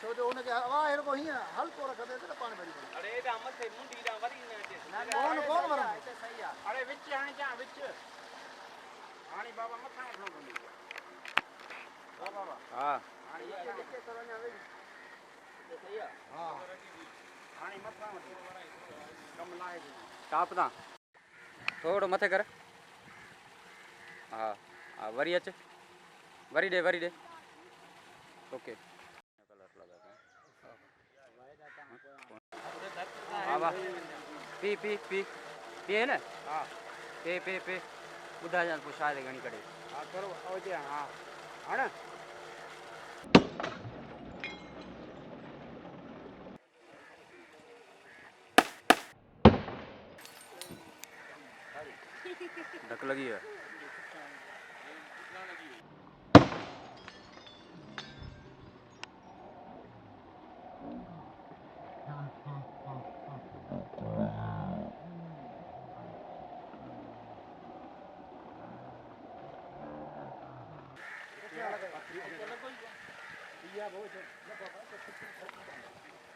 छो जो उनके हवा हेर को ही हल्को रख दे त पानी भरी अरे दा मथे मुंडी दा वरी न कौन कौन वरम सही आ अरे विच हाणे जा विच हाणी बाबा मथा वठो बंदी हां बाबा हां हाणी विच करो न्या वे सही आ हां हाणी मथा वठो कम लाए टाप दा थोड़ो मथे कर हां हां वरी अच वरी दे ओके हाँ वाह पी है ना हाँ पे बुधा जान को शायद घणी करे हाँ करो आओ जी हाँ हाँ ना ढक लगी है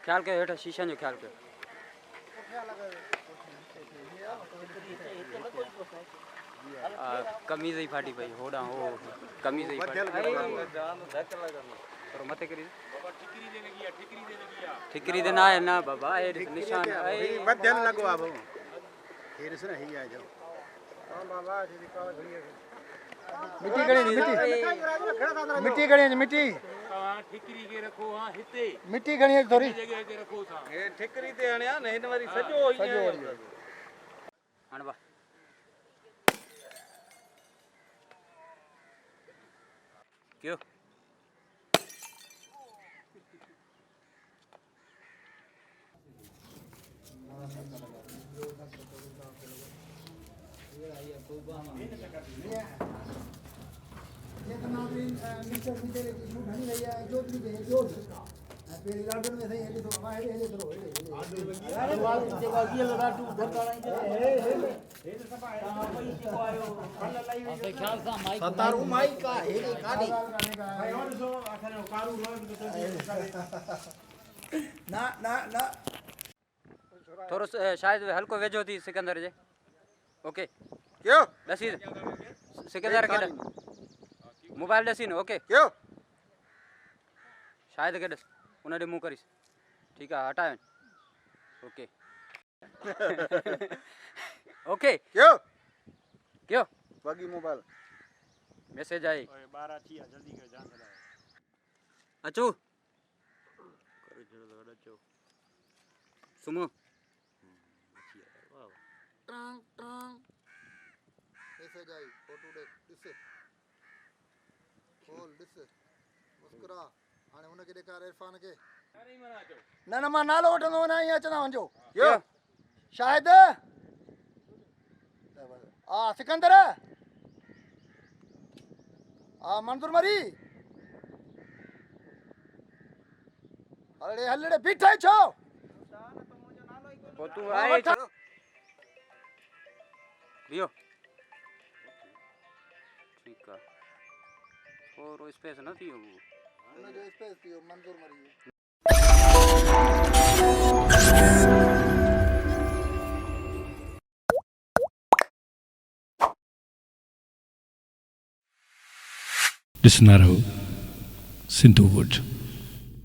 ख्याल कयो हेठा शीशा जो ख्याल कयो कमीज ही फाटी पई होड़ा हो कमीज ही फाटी पर मते करी ठिकरी दे ना है ना बाबा ए निशान ए बदल लगो अब फिर से नहीं आ जाओ हां बाबा जी काल घड़ी मिट्टी गणी मिट्टी गणी मिट्टी हां ठिकरी के रखो हां हिते मिट्टी गणी थोड़ी जगह के रखो सा ए ठिकरी ते हणया न इन वारी सजो होई है हण बा क्यों सतारू माई का हेली काडी ना ना ना थोड़ो शायद हल्को वेझो थी सिकंदर जे ओके क्यों दसी सिकंदर के मोबाइल दसी न ओके क्यों शायद के दस उन्हें मुंह करीस ठीक है हटाए ओके ओके क्यों बागी मोबाइल मैसेज आई 12 थी जल्दी कर जान दे अचो करे जरा अचो सुमो ट्रंग ट्रंग ऐसे जाई फोटो देख दिस खोल दिस मुस्कुरा हाने उनके देखार इरफान के ना ना मां नालो वठंदो ना ही अचना वंजो यो शायद आ सिकंदर आ मंजूर मरी अरे हलड़े बीठे छो को तू आए छो लियो ठीक है और स्पेस न थियो वो जो स्पेस थियो मंजूर मरी ॾिसंदा रहो सिंधु वुड।